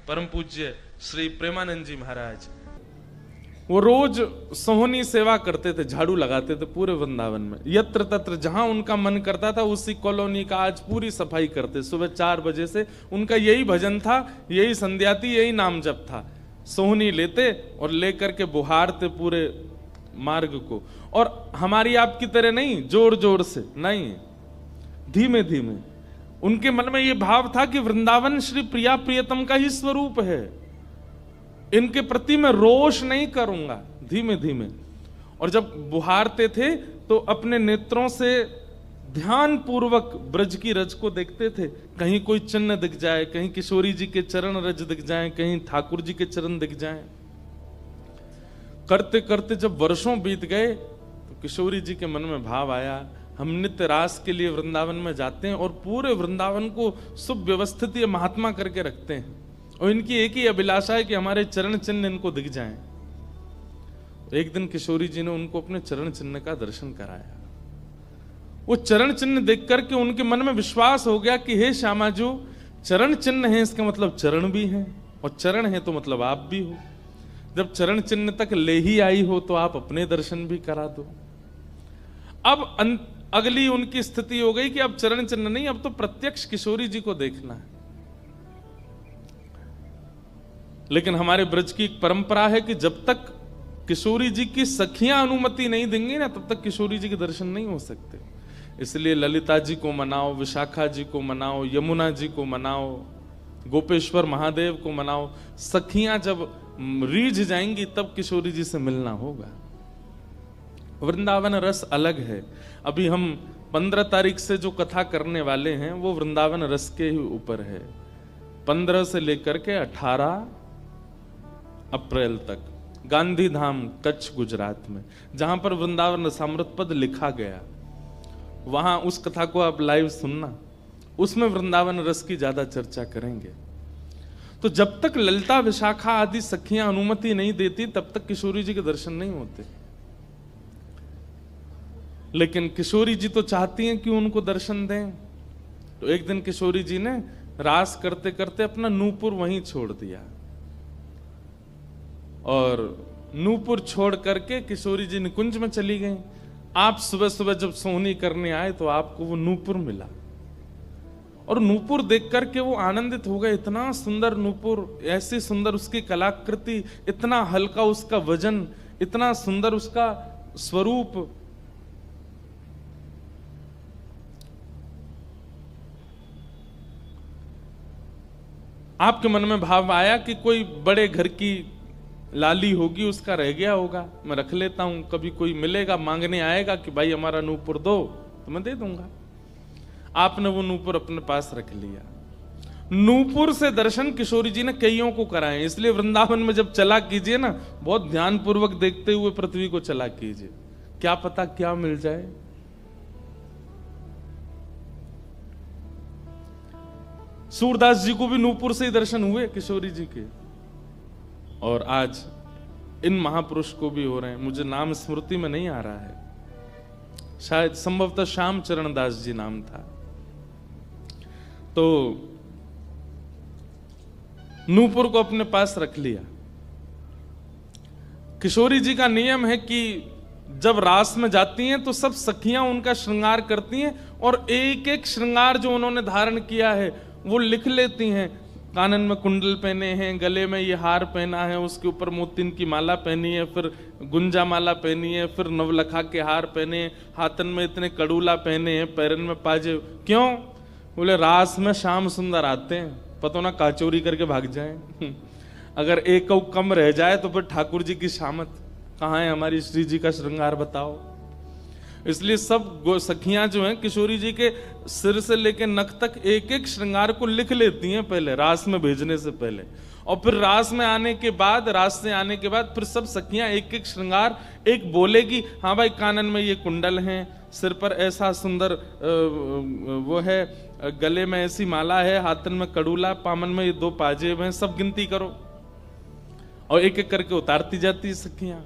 परम पूज्य श्री प्रेमानंद जी महाराज, वो रोज सोहनी सेवा करते थे, झाड़ू लगाते थे पूरे वृंदावन में। यत्र तत्र जहां उनका मन करता था उसी कॉलोनी का आज पूरी सफाई करते। सुबह 4 बजे से उनका यही भजन था, यही संध्या थी, यही नाम जप था। सोहनी लेते और लेकर के बुहारते पूरे मार्ग को। और हमारी आपकी तरह नहीं जोर जोर से, नहीं, धीमे धीमे। उनके मन में यह भाव था कि वृंदावन श्री प्रिया प्रियतम का ही स्वरूप है, इनके प्रति मैं रोष नहीं करूंगा, धीमे धीमे। और जब बुहारते थे तो अपने नेत्रों से ध्यान पूर्वक ब्रज की रज को देखते थे। कहीं कोई चिन्ह दिख जाए, कहीं किशोरी जी के चरण रज दिख जाए, कहीं ठाकुर जी के चरण दिख जाए। करते करते जब वर्षों बीत गए तो किशोरी जी के मन में भाव आया, हम नित्य रास के लिए वृंदावन में जाते हैं और पूरे वृंदावन को सुव्यवस्थित ये महात्मा करके रखते हैं, और इनकी एक ही अभिलाषा है कि हमारे चरण चिन्ह इनको दिख जाएं। एक दिन किशोरी जी ने उनको अपने चरण चिन्ह का दर्शन कराया। वो चरण चिन्ह देख करके उनके मन में विश्वास हो गया कि हे श्यामा जो चरण चिन्ह है इसका मतलब चरण भी है, और चरण है तो मतलब आप भी हो। जब चरण चिन्ह तक ले ही आई हो तो आप अपने दर्शन भी करा दो। अब अगली उनकी स्थिति हो गई कि अब चरण चिन्ह नहीं, अब तो प्रत्यक्ष किशोरी जी को देखना है। लेकिन हमारे ब्रज की एक परंपरा है कि जब तक किशोरी जी की सखियां अनुमति नहीं देंगी ना, तब तक किशोरी जी के दर्शन नहीं हो सकते। इसलिए ललिता जी को मनाओ, विशाखा जी को मनाओ, यमुना जी को मनाओ, गोपेश्वर महादेव को मनाओ। सखियां जब रीझ जाएंगी तब किशोरी जी से मिलना होगा। वृंदावन रस अलग है। अभी हम 15 तारीख से जो कथा करने वाले हैं वो वृंदावन रस के ही ऊपर है। 15 से लेकर के 18 अप्रैल तक गांधी धाम कच्छ गुजरात में, जहां पर वृंदावन रसामृत पद लिखा गया, वहां उस कथा को आप लाइव सुनना। उसमें वृंदावन रस की ज्यादा चर्चा करेंगे। तो जब तक ललिता विशाखा आदि सखियां अनुमति नहीं देती तब तक किशोरी जी के दर्शन नहीं होते। लेकिन किशोरी जी तो चाहती हैं कि उनको दर्शन दें। तो एक दिन किशोरी जी ने रास करते करते अपना नूपुर वहीं छोड़ दिया, और नूपुर छोड़ करके किशोरी जी निकुंज में चली गई। आप सुबह सुबह जब सोहनी करने आए तो आपको वो नूपुर मिला, और नूपुर देख करके वो आनंदित हो गए। इतना सुंदर नूपुर, ऐसी सुंदर उसकी कलाकृति, इतना हल्का उसका वजन, इतना सुंदर उसका स्वरूप। आपके मन में भाव आया कि कोई बड़े घर की लाली होगी, उसका रह गया होगा, मैं रख लेता हूं, कभी कोई मिलेगा मांगने आएगा कि भाई हमारा नूपुर दो तो मैं दे दूंगा। आपने वो नूपुर अपने पास रख लिया। नूपुर से दर्शन किशोरी जी ने कईयों को कराए। इसलिए वृंदावन में जब चला कीजिए ना, बहुत ध्यानपूर्वक देखते हुए पृथ्वी को चला कीजिए, क्या पता क्या मिल जाए। सूरदास जी को भी नूपुर से ही दर्शन हुए किशोरी जी के, और आज इन महापुरुष को भी हो रहे हैं। मुझे नाम स्मृति में नहीं आ रहा है, शायद संभवतः श्याम चरण दास जी नाम था। तो नूपुर को अपने पास रख लिया। किशोरी जी का नियम है कि जब रास में जाती हैं तो सब सखियां उनका श्रृंगार करती हैं, और एक एक श्रृंगार जो उन्होंने धारण किया है वो लिख लेती हैं। कानन में कुंडल पहने हैं, गले में ये हार पहना है, उसके ऊपर मोतिन की माला पहनी है, फिर गुंजा माला पहनी है, फिर नवलखा के हार पहने हैं, हाथन में इतने कड़ूला पहने हैं, पैरन में पाजे। क्यों? बोले रास में श्याम सुंदर आते हैं, पता ना काचोरी करके भाग जाएं। अगर एक कम रह जाए तो फिर ठाकुर जी की शामत कहाँ है, हमारी श्री जी का श्रृंगार बताओ। इसलिए सब सखियां जो हैं किशोरी जी के सिर से लेकर नख तक एक एक श्रृंगार को लिख लेती हैं पहले, रास में भेजने से पहले। और फिर रास में आने के बाद, रास से आने के बाद फिर सब सखियां एक एक श्रृंगार, एक बोलेगी हाँ भाई कानन में ये कुंडल हैं, सिर पर ऐसा सुंदर वो है, गले में ऐसी माला है, हाथन में कड़ूला, पामन में ये 2 पाजेब हैं, सब गिनती करो। और एक एक करके उतारती जाती सखियां।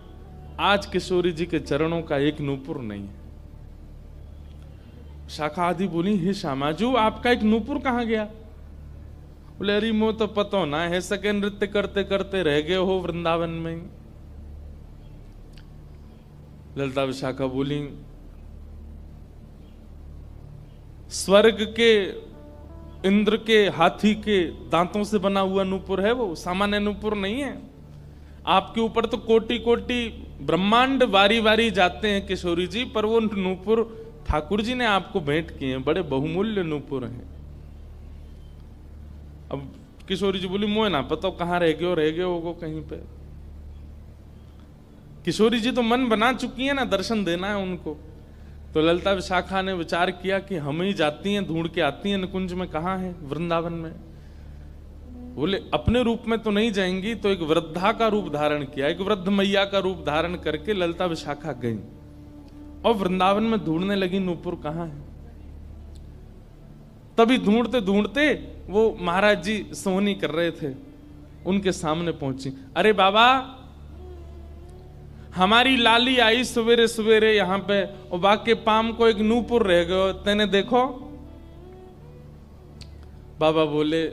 आज किशोरी जी के चरणों का एक नूपुर नहीं है। शाखा आदि बोली हे श्यामाजू आपका एक नूपुर कहां गया? बोले अरे मो तो पतो ना है, सके नृत्य करते करते रह गए हो वृंदावन में। ललिता विशाखा बोली स्वर्ग के इंद्र के हाथी के दांतों से बना हुआ नूपुर है वो, सामान्य नूपुर नहीं है। आपके ऊपर तो कोटि कोटि ब्रह्मांड वारी वारी जाते हैं किशोरी जी, पर वो नूपुर ठाकुर जी ने आपको भेंट किए हैं, बड़े बहुमूल्य नूपुर हैं। अब किशोरी जी बोली मोए ना पता कहाँ रह गए हो कहीं पे। किशोरी जी तो मन बना चुकी है ना, दर्शन देना है उनको। तो ललिता विशाखा ने विचार किया कि हम ही जाती हैं, ढूंढ के आती हैं निकुंज में, कहाँ है वृंदावन में। बोले अपने रूप में तो नहीं जाएंगी, तो एक वृद्धा का रूप धारण किया, एक वृद्ध मैया का रूप धारण करके ललिता विशाखा गई और वृंदावन में ढूंढने लगी नूपुर कहाँ है। तभी ढूंढते ढूंढते वो महाराज जी सोहनी कर रहे थे, उनके सामने पहुंची। अरे बाबा हमारी लाली आई सवेरे सवेरे यहाँ पे, और बाके पाम को एक नूपुर रह गयो, तेने देखो। बाबा बोले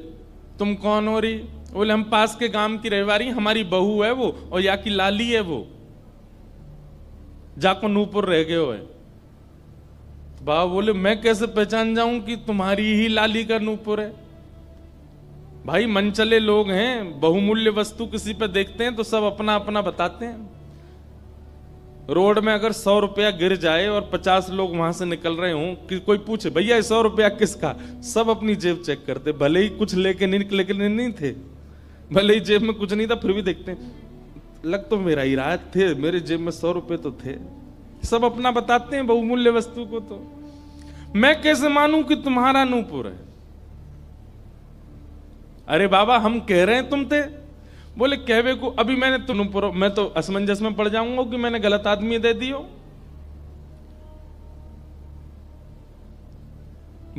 तुम कौन हो रही? बोले हम पास के गांव की रहवारी, हमारी बहू है वो, और या की लाली है वो, जाको नूपुर रह गयो है। बाबा बोले मैं कैसे पहचान जाऊं कि तुम्हारी ही लाली का नूपुर है? भाई मनचले लोग हैं, बहुमूल्य वस्तु किसी पे देखते हैं तो सब अपना अपना बताते हैं। रोड में अगर 100 रुपया गिर जाए और 50 लोग वहां से निकल रहे हों, कि कोई पूछे भैया 100 रुपया किसका, सब अपनी जेब चेक करते, भले ही कुछ लेके नहीं थे, भले ही जेब में कुछ नहीं था, फिर भी देखते हैं लग तो मेरा ही रहा थे, मेरे जेब में 100 रुपए तो थे। सब अपना बताते हैं बहुमूल्य वस्तु को। तो मैं कैसे मानूं कि तुम्हारा नूपुर है? अरे बाबा हम कह रहे हैं तुम थे। बोले कहवे को अभी मैंने तो नूपुर, मैं तो असमंजस में पड़ जाऊंगा कि मैंने गलत आदमी दे दियो।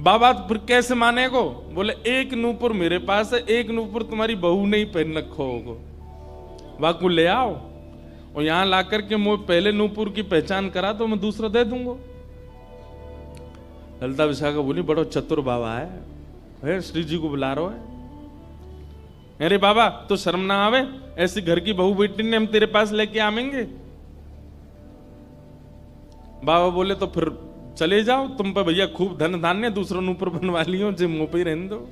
बाबा फिर कैसे माने को? बोले एक नूपुर मेरे पास है, एक नूपुर तुम्हारी बहू ने ही पहन रखो होगो, वाकू ले आओ और यहां ला करके मुझे पहले नूपुर की पहचान करा तो मैं दूसरा दे दूंगा। ललिता विशाखा बोली बड़ो चतुर बाबा है, श्री जी को बुला रहा है। अरे बाबा तो शर्म ना आवे, ऐसी घर की बहू बेटी ने हम तेरे पास लेके आवेंगे? बाबा बोले तो फिर चले जाओ, तुम पे भैया खूब धन धान्य, दूसरों नूपुर बनवा लियो, जे मुंह पे ही रहने दो।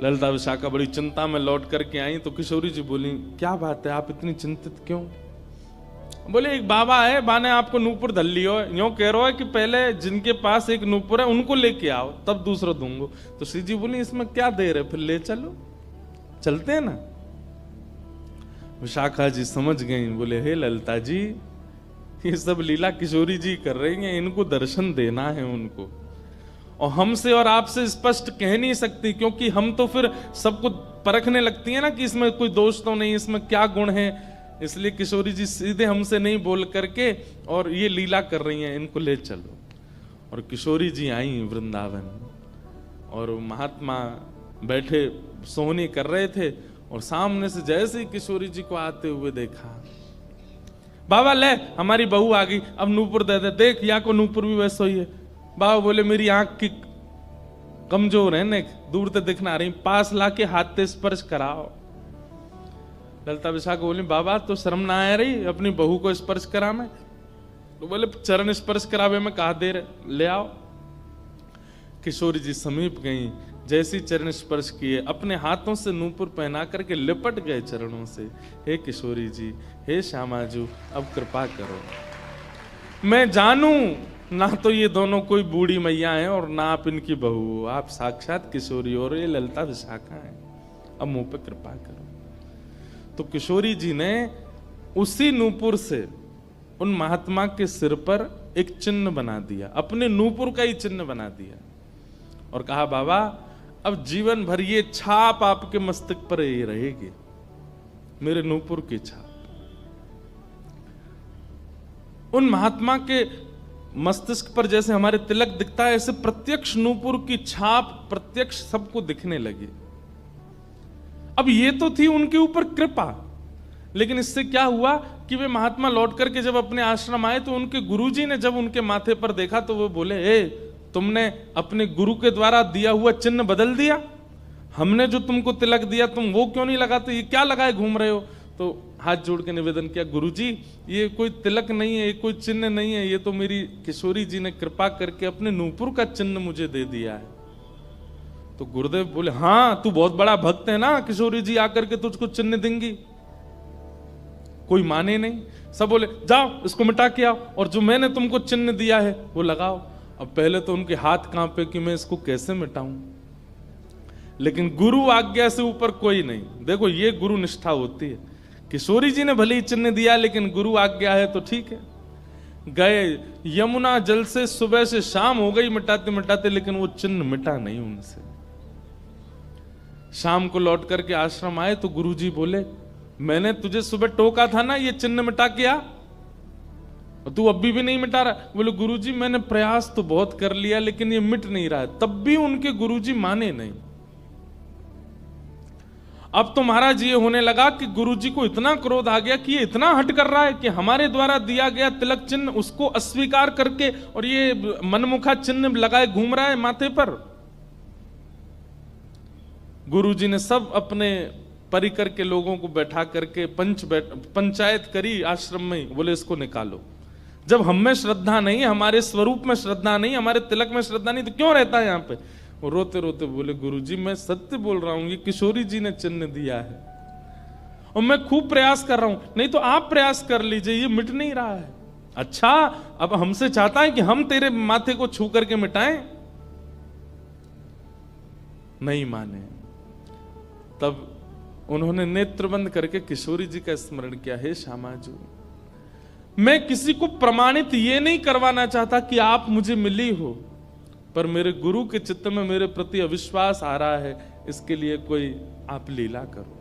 ललिता विशाखा बड़ी चिंता में लौट करके आई तो किशोरी जी बोली क्या बात है, आप इतनी चिंतित क्यों? बोले एक बाबा है, बाने आपको नूपुर धल लियो, यूं कह रहा है कि पहले जिनके पास एक नूपुर है उनको लेके आओ तब दूसरा दूंगो। तो श्री जी बोली इसमें क्या देर है, फिर ले चलो, चलते हैं ना। विशाखा जी समझ गई, बोले हे ललिता जी ये सब लीला किशोरी जी कर रही हैं, इनको दर्शन देना है उनको, और हमसे और आपसे स्पष्ट कह नहीं सकती, क्योंकि हम तो फिर सबको परखने लगती है ना कि इसमें कोई दोष तो नहीं, इसमें क्या गुण है। इसलिए किशोरी जी सीधे हमसे नहीं बोल करके और ये लीला कर रही हैं, इनको ले चलो। और किशोरी जी आई वृंदावन और महात्मा बैठे सोहनी कर रहे थे, और सामने से जैसे ही किशोरी जी को आते हुए देखा, बाबा ले हमारी बहू आ गई, अब नूपुर दे दे, देख या को नूपुर भी वैसा ही है। बाबा बोले मेरी आंख की कमजोर है ने, दूर से दिखना रही, पास लाके हाथ से स्पर्श कराओ। ललिता विशाखा बोली बाबा तो शर्म ना आ रही अपनी बहू को स्पर्श करा में? तो बोले चरण स्पर्श करावे में कहा देर, ले आओ। किशोरी जी समीप गई, जैसी चरण स्पर्श किए अपने हाथों से नूपुर पहना करके लिपट गए चरणों से। हे किशोरी जी, हे श्यामाजू, अब कृपा करो, मैं जानू ना तो ये दोनों कोई बूढ़ी मैया हैं और ना आप इनकी बहू, आप साक्षात किशोरी और ये ललिता विशाखा हैं, अब मुंह पे कृपा करो। तो किशोरी जी ने उसी नूपुर से उन महात्मा के सिर पर एक चिन्ह बना दिया, अपने नूपुर का ही चिन्ह बना दिया, और कहा बाबा अब जीवन भर ये छाप आपके मस्तक पर ही रहेगी, मेरे नूपुर की छाप। उन महात्मा के मस्तिष्क पर जैसे हमारे तिलक दिखता है, ऐसे प्रत्यक्ष नूपुर की छाप प्रत्यक्ष सबको दिखने लगी। अब ये तो थी उनके ऊपर कृपा, लेकिन इससे क्या हुआ कि वे महात्मा लौट करके जब अपने आश्रम आए तो उनके गुरुजी ने जब उनके माथे पर देखा तो वो बोले ए तुमने अपने गुरु के द्वारा दिया हुआ चिन्ह बदल दिया? हमने जो तुमको तिलक दिया तुम वो क्यों नहीं लगाते, ये क्या लगाए घूम रहे हो। तो हाथ जोड़ के निवेदन किया, गुरुजी ये कोई तिलक नहीं है, ये कोई चिन्ह नहीं है, ये तो मेरी किशोरी जी ने कृपा करके अपने नूपुर का चिन्ह मुझे दे दिया है। तो गुरुदेव बोले, हाँ तू बहुत बड़ा भक्त है ना, किशोरी जी आकर के तुझको चिन्ह देंगी। कोई माने नहीं, सब बोले जाओ इसको मिटा के आओ, और जो मैंने तुमको चिन्ह दिया है वो लगाओ। अब पहले तो उनके हाथ कांपे कि मैं इसको कैसे मिटाऊं, लेकिन गुरु आज्ञा से ऊपर कोई नहीं। देखो ये गुरु निष्ठा होती है। किशोरी जी ने भले ही चिन्ह दिया, लेकिन गुरु आज्ञा है तो ठीक है। गए यमुना जल से, सुबह से शाम हो गई मिटाते मिटाते, लेकिन वो चिन्ह मिटा नहीं उनसे। शाम को लौट करके आश्रम आए तो गुरुजी बोले, मैंने तुझे सुबह टोका था ना ये चिन्ह मिटा के आ, और तू अभी भी नहीं मिटा रहा। बोले गुरुजी मैंने प्रयास तो बहुत कर लिया लेकिन ये मिट नहीं रहा है। तब भी उनके गुरुजी माने नहीं। अब तो महाराज ये होने लगा कि गुरुजी को इतना क्रोध आ गया कि ये इतना हट कर रहा है कि हमारे द्वारा दिया गया तिलक चिन्ह उसको अस्वीकार करके और ये मनमुखा चिन्ह लगाए घूम रहा है माथे पर। गुरुजी ने सब अपने परिकर के लोगों को बैठा करके पंचायत करी आश्रम में। बोले इसको निकालो, जब हम में श्रद्धा नहीं, हमारे स्वरूप में श्रद्धा नहीं, हमारे तिलक में श्रद्धा नहीं, तो क्यों रहता है यहाँ पे। वो रोते रोते बोले गुरुजी मैं सत्य बोल रहा हूं, ये किशोरी जी ने चिन्ह दिया है और मैं खूब प्रयास कर रहा हूं। नहीं तो आप प्रयास कर लीजिए, ये मिट नहीं रहा है। अच्छा अब हमसे चाहता है कि हम तेरे माथे को छू करके मिटाएं, नहीं माने। तब उन्होंने नेत्र बंद करके किशोरी जी का स्मरण किया, हे श्यामाजू मैं किसी को प्रमाणित ये नहीं करवाना चाहता कि आप मुझे मिली हो, पर मेरे गुरु के चित्त में मेरे प्रति अविश्वास आ रहा है, इसके लिए कोई आप लीला करो।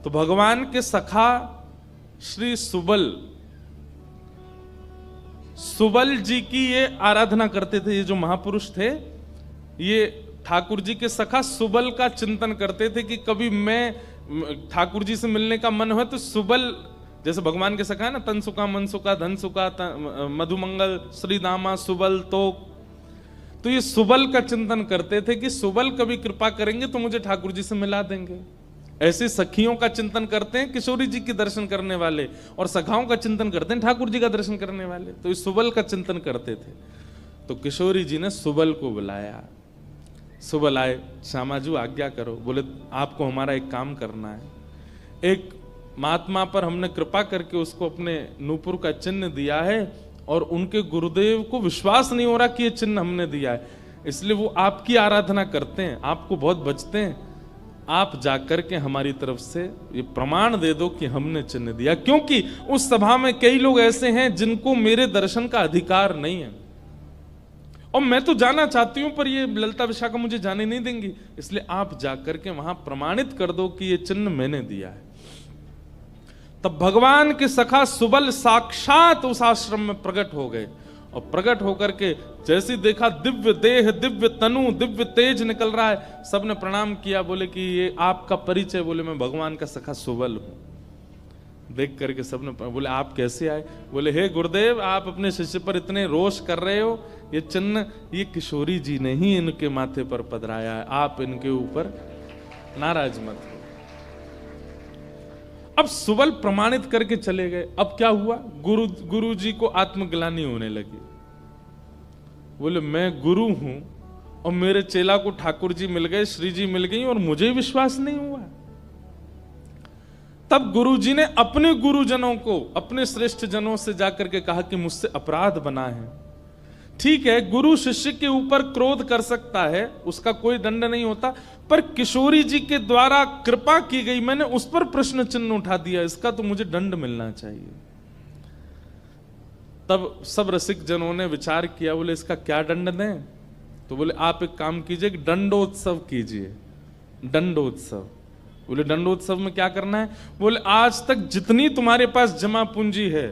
तो भगवान के सखा श्री सुबल जी की ये आराधना करते थे। ये जो महापुरुष थे ये ठाकुर जी के सखा सुबल का चिंतन करते थे कि कभी मैं ठाकुर जी से मिलने का मन हो तो सुबल, जैसे भगवान के सखा है ना, तन सुखा मन सुखा धन सुखा मधुमंगल श्री दामा सुबल, तो ये सुबल का चिंतन करते थे कि सुबल कभी कृपा करेंगे तो मुझे ठाकुर जी से मिला देंगे। ऐसे सखियों का चिंतन करते हैं किशोरी जी के दर्शन करने वाले, और सखाओं का चिंतन करते हैं ठाकुर जी का दर्शन करने वाले। तो इस सुबल का चिंतन करते थे। तो किशोरी जी ने सुबल को बुलाया। सुबल आए, श्यामाजू आज्ञा करो। बोले आपको हमारा एक काम करना है। एक महात्मा पर हमने कृपा करके उसको अपने नूपुर का चिन्ह दिया है और उनके गुरुदेव को विश्वास नहीं हो रहा कि ये चिन्ह हमने दिया है, इसलिए वो आपकी आराधना करते हैं, आपको बहुत बचते हैं। आप जाकर के हमारी तरफ से ये प्रमाण दे दो कि हमने चिन्ह दिया, क्योंकि उस सभा में कई लोग ऐसे हैं जिनको मेरे दर्शन का अधिकार नहीं है और मैं तो जाना चाहती हूं पर ये ललिता विशाखा मुझे जाने नहीं देंगी, इसलिए आप जाकर के वहां प्रमाणित कर दो कि ये चिन्ह मैंने दिया है। तब भगवान के सखा सुबल साक्षात उस आश्रम में प्रकट हो गए और प्रकट होकर के जैसे देखा दिव्य देह, दिव्य तनु, दिव्य तेज निकल रहा है, सबने प्रणाम किया। बोले कि ये आपका परिचय। बोले मैं भगवान का सखा सुबल हूं। देख करके सबने बोले आप कैसे आए। बोले हे गुरुदेव आप अपने शिष्य पर इतने रोष कर रहे हो, ये चिन्ह ये किशोरी जी ने ही इनके माथे पर पधराया है, आप इनके ऊपर नाराज मत हो। अब सुबल प्रमाणित करके चले गए। अब क्या हुआ, गुरु जी को आत्मग्लानि होने लगी। बोले मैं गुरु हूं और मेरे चेला को ठाकुर जी मिल गए, श्री जी मिल गई और मुझे विश्वास नहीं हुआ। तब गुरु जी ने अपने गुरुजनों को, अपने श्रेष्ठ जनों से जाकर के कहा कि मुझसे अपराध बना है। ठीक है, गुरु शिष्य के ऊपर क्रोध कर सकता है, उसका कोई दंड नहीं होता, पर किशोरी जी के द्वारा कृपा की गई, मैंने उस पर प्रश्न चिन्ह उठा दिया, इसका तो मुझे दंड मिलना चाहिए। तब सब रसिक जनों ने विचार किया, बोले इसका क्या दंड दें। तो बोले आप एक काम कीजिए कि दंडोत्सव कीजिए। दंडोत्सव। बोले दंडोत्सव में क्या करना है। बोले आज तक जितनी तुम्हारे पास जमा पूंजी है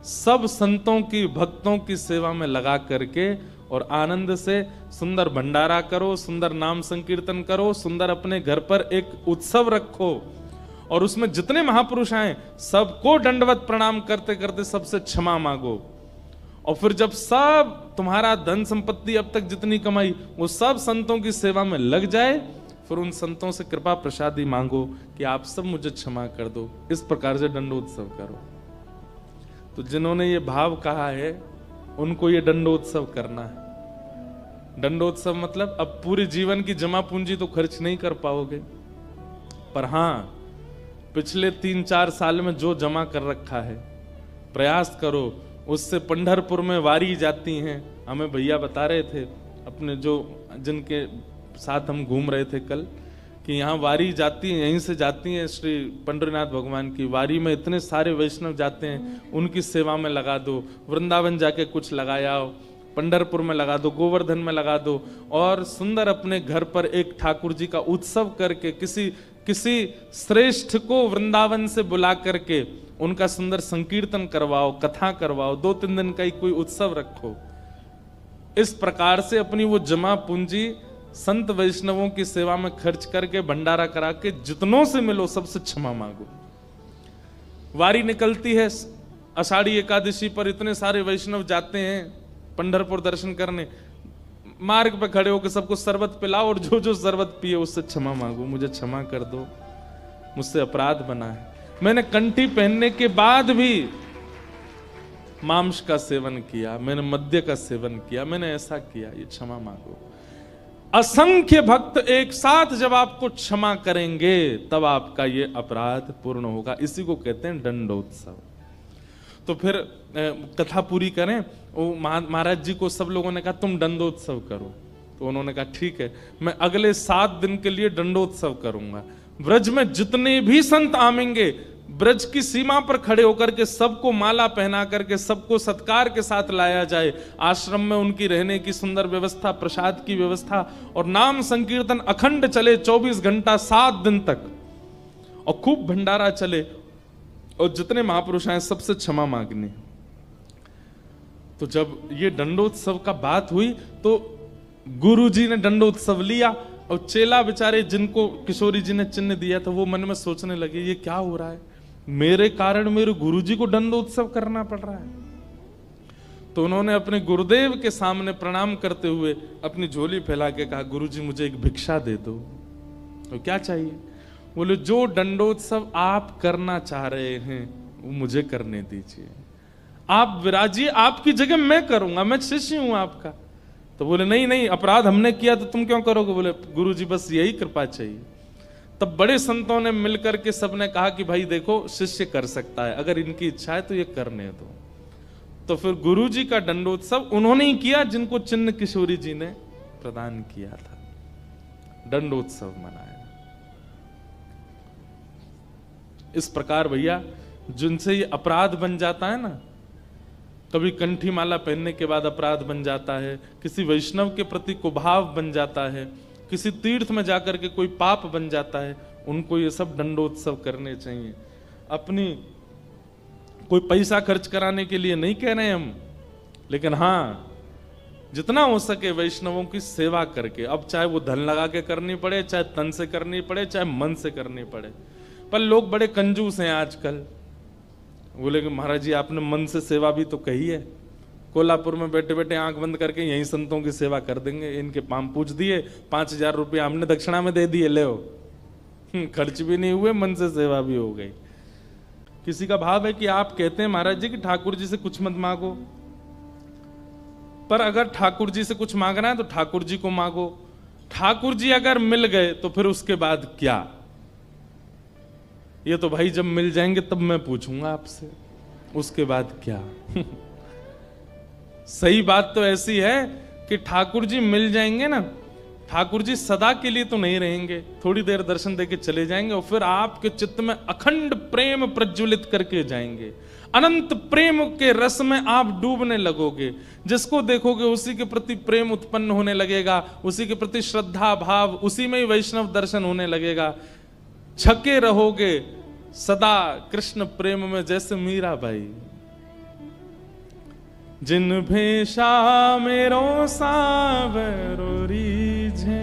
सब संतों की, भक्तों की सेवा में लगा करके और आनंद से सुंदर भंडारा करो, सुंदर नाम संकीर्तन करो, सुंदर अपने घर पर एक उत्सव रखो और उसमें जितने महापुरुष आए सबको दंडवत प्रणाम करते करते सबसे क्षमा मांगो और फिर जब सब तुम्हारा धन संपत्ति अब तक जितनी कमाई वो सब संतों की सेवा में लग जाए, फिर उन संतों से कृपा प्रसादी मांगो कि आप सब मुझे क्षमा कर दो। इस प्रकार से दंडोत्सव करो। तो जिन्होंने ये भाव कहा है उनको ये दंडोत्सव करना है। दंडोत्सव मतलब अब पूरे जीवन की जमा पूंजी तो खर्च नहीं कर पाओगे, पर हां पिछले 3-4 साल में जो जमा कर रखा है प्रयास करो उससे। पंढरपुर में वारी जाती हैं, हमें भैया बता रहे थे अपने जो जिनके साथ हम घूम रहे थे कल, कि यहाँ वारी जाती है, यहीं से जाती हैं श्री पंडरीनाथ भगवान की वारी में इतने सारे वैष्णव जाते हैं, उनकी सेवा में लगा दो। वृंदावन जाके कुछ लगाया, पंढरपुर में लगा दो, गोवर्धन में लगा दो, और सुंदर अपने घर पर एक ठाकुर जी का उत्सव करके किसी श्रेष्ठ को वृंदावन से बुला करके उनका सुंदर संकीर्तन करवाओ, कथा करवाओ, 2-3 दिन का ही कोई उत्सव रखो। इस प्रकार से अपनी वो जमा पूंजी संत वैष्णवों की सेवा में खर्च करके भंडारा करा के जितनों से मिलो सबसे क्षमा मांगो। वारी निकलती है आषाढ़ी एकादशी पर, इतने सारे वैष्णव जाते हैं पंढरपुर दर्शन करने, मार्ग पे खड़े होकर सबको शरबत पिलाओ और जो जो शरबत पिए उससे क्षमा मांगो, मुझे क्षमा कर दो, मुझसे अपराध बना है, मैंने कंठी पहनने के बाद भी मांस का सेवन किया, मैंने मद्य का सेवन किया, मैंने ऐसा किया, ये क्षमा मांगो। असंख्य भक्त एक साथ जब आपको क्षमा करेंगे तब आपका ये अपराध पूर्ण होगा। इसी को कहते हैं दंडोत्सव। तो फिर कथा पूरी करें। वो महाराज जी को सब लोगों ने कहा तुम दंडोत्सव करो, तो उन्होंने कहा ठीक है, मैं अगले 7 दिन के लिए दंडोत्सव करूंगा। ब्रज में जितने भी संत आवेंगे ब्रज की सीमा पर खड़े होकर के सबको माला पहना करके सबको सत्कार के साथ लाया जाए। आश्रम में उनकी रहने की सुंदर व्यवस्था, प्रसाद की व्यवस्था, और नाम संकीर्तन अखंड चले 24 घंटा 7 दिन तक, और खूब भंडारा चले, और जितने महापुरुष आए सबसे क्षमा मांगनी। तो जब ये दंडोत्सव का बात हुई तो गुरु जी ने दंडोत्सव लिया, और चेला बेचारे जिनको किशोरी जी ने चिन्ह दिया था वो मन में सोचने लगे ये क्या हो रहा है, मेरे कारण मेरे गुरुजी को दंडोत्सव करना पड़ रहा है। तो उन्होंने अपने गुरुदेव के सामने प्रणाम करते हुए अपनी झोली फैला के कहा गुरुजी मुझे एक भिक्षा दे दो। तो क्या चाहिए? बोले जो दंडोत्सव आप करना चाह रहे हैं वो मुझे करने दीजिए, आप विराजिए, आपकी जगह मैं करूंगा, मैं शिष्य हूं आपका। तो बोले नहीं नहीं, अपराध हमने किया तो तुम क्यों करोगे? बोले गुरुजी बस यही कृपा चाहिए। तब बड़े संतों ने मिलकर के सबने कहा कि भाई देखो शिष्य कर सकता है, अगर इनकी इच्छा है तो ये करने दो। तो फिर गुरुजी का दंडोत्सव उन्होंने ही किया जिनको चिन्ह किशोरी जी ने प्रदान किया था, दंडोत्सव मनाया। इस प्रकार भैया जिनसे ये अपराध बन जाता है ना, कभी कंठी माला पहनने के बाद अपराध बन जाता है, किसी वैष्णव के प्रति कुभाव बन जाता है, किसी तीर्थ में जाकर के कोई पाप बन जाता है, उनको ये सब दंडोत्सव करने चाहिए। अपनी कोई पैसा खर्च कराने के लिए नहीं कह रहे हम, लेकिन हाँ जितना हो सके वैष्णवों की सेवा करके, अब चाहे वो धन लगा के करनी पड़े, चाहे तन से करनी पड़े, चाहे मन से करनी पड़े। पर लोग बड़े कंजूस हैं आजकल, बोले कि महाराज जी आपने मन से सेवा भी तो कही है, कोल्हापुर में बैठे बैठे आंख बंद करके यहीं संतों की सेवा कर देंगे, इनके पाम पूछ दिए, 5000 रुपये हमने दक्षिणा में दे दिए, ले खर्च भी नहीं हुए, मन से सेवा भी हो गई। किसी का भाव है कि आप कहते हैं महाराज जी कि ठाकुर जी से कुछ मत मांगो, पर अगर ठाकुर जी से कुछ मांगना है तो ठाकुर जी को मांगो। ठाकुर जी अगर मिल गए तो फिर उसके बाद क्या? ये तो भाई जब मिल जाएंगे तब मैं पूछूंगा आपसे, उसके बाद क्या? सही बात तो ऐसी है कि ठाकुर जी मिल जाएंगे ना, ठाकुर जी सदा के लिए तो नहीं रहेंगे, थोड़ी देर दर्शन देके चले जाएंगे और फिर आपके चित्त में अखंड प्रेम प्रज्वलित करके जाएंगे। अनंत प्रेम के रस में आप डूबने लगोगे, जिसको देखोगे उसी के प्रति प्रेम उत्पन्न होने लगेगा, उसी के प्रति श्रद्धा भाव, उसी में ही वैष्णव दर्शन होने लगेगा। छके रहोगे सदा कृष्ण प्रेम में, जैसे मीरा बाई। जिन भेषा मेरो सावरो रीझे,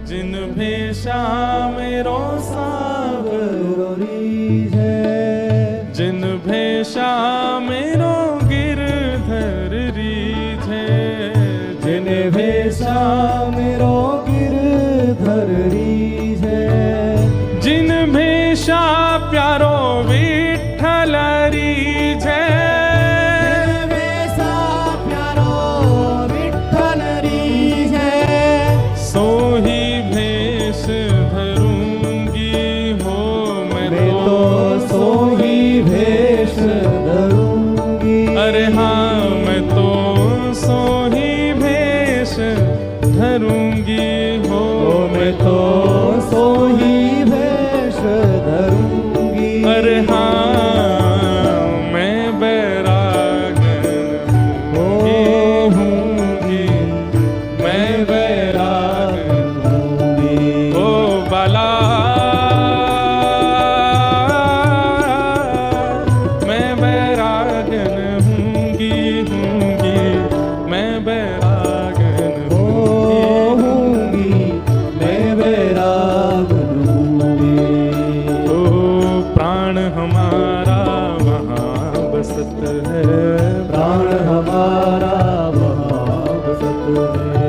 जिन भेषा मेरो सावरो रीझे, जिन भेषा मेरो गिरधर निर्वेशा प्यारो विठ्ठल री जय, निर्वेशा प्यारो विठ्ठल री जय। सोही भेष धरूंगी हो मैं तो सोही भेष धरूंगी। अरे हाँ मैं तो सोही भेष धरूंगी हो मैं तो सोही भेष धरूंगी। अरे हाँ मैं बैरागन होऊंगी, मैं बैरागन ओ बाला, मैं बैरागन हूँगी, मैं बैरागन होऊंगी, मैं बैरागन होऊंगी। ओ प्राण हमारा वहाँ बसत है, प्राण हमारा वहाँ बसत है।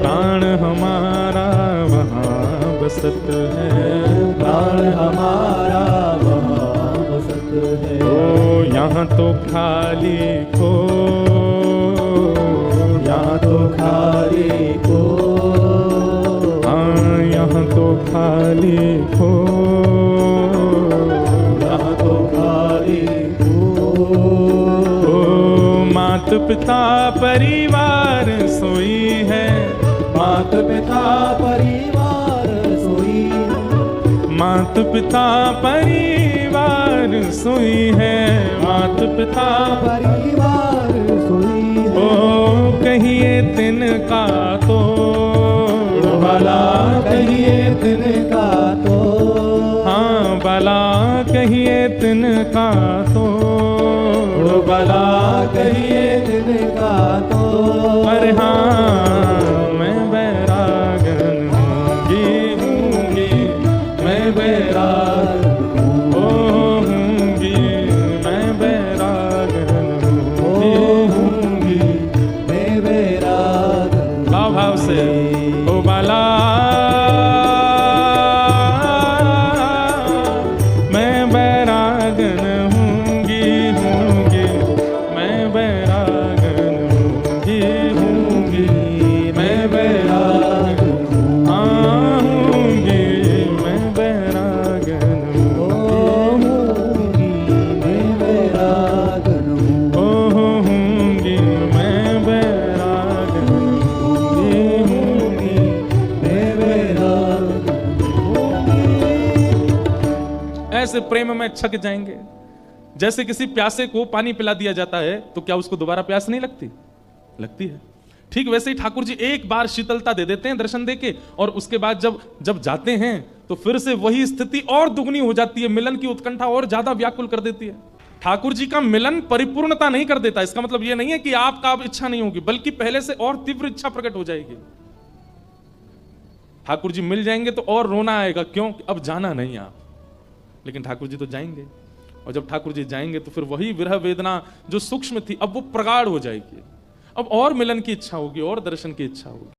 प्राण हमारा वहाँ बसत है, प्राण हमारा वहाँ बसत है। ओ यहाँ तो खाली को, यहाँ तो खाली को, हाँ यहाँ तो खाली को, यहाँ तो खाली को। ओ मात पिता परिवार सोई है, मात पिता परिवार सोई है। मात पिता परिवार सोई है, मात पिता परिवार सोई है। ओ कहिए तिनका तो भला कहिए तिनका तो, हाँ भला कहिए तिनका तो, भला कहिए तिनका तो। अरे हाँ मैं बैरागन हूँगी, मैं बैरागन होऊंगी, मैं बैरागन होऊंगी, मैं बैरागन। भाव भाव से ओ बाला, मैं बैरागन हूँगी, मैं बैरागन हूँगी, मैं बैरागन हाँ हूँगी, मैं बैरागन होऊंगी, मैं बैरागन ओ हूँगी, मैं बैरागन होऊंगी, मैं बैरागन होऊंगी। ऐसे प्रेम में छक जाएंगे। जैसे किसी प्यासे को पानी पिला दिया जाता है तो क्या उसको दोबारा प्यास नहीं लगती? लगती है। ठीक वैसे ही ठाकुर जी एक बार शीतलता दे देते हैं दर्शन देके, और उसके बाद जब जाते हैं तो फिर से वही स्थिति और दुगनी हो जाती है, मिलन की उत्कंठा और ज्यादा व्याकुल कर देती है। ठाकुर जी का मिलन परिपूर्णता नहीं कर देता, इसका मतलब यह नहीं है कि आपका अब इच्छा नहीं होगी, बल्कि पहले से और तीव्र इच्छा प्रकट हो जाएगी। ठाकुर जी मिल जाएंगे तो और रोना आएगा, क्यों? अब जाना नहीं आप, लेकिन ठाकुर जी तो जाएंगे, और जब ठाकुर जी जाएंगे तो फिर वही विरह वेदना जो सूक्ष्म थी अब वो प्रगाढ़ हो जाएगी, अब और मिलन की इच्छा होगी और दर्शन की इच्छा होगी।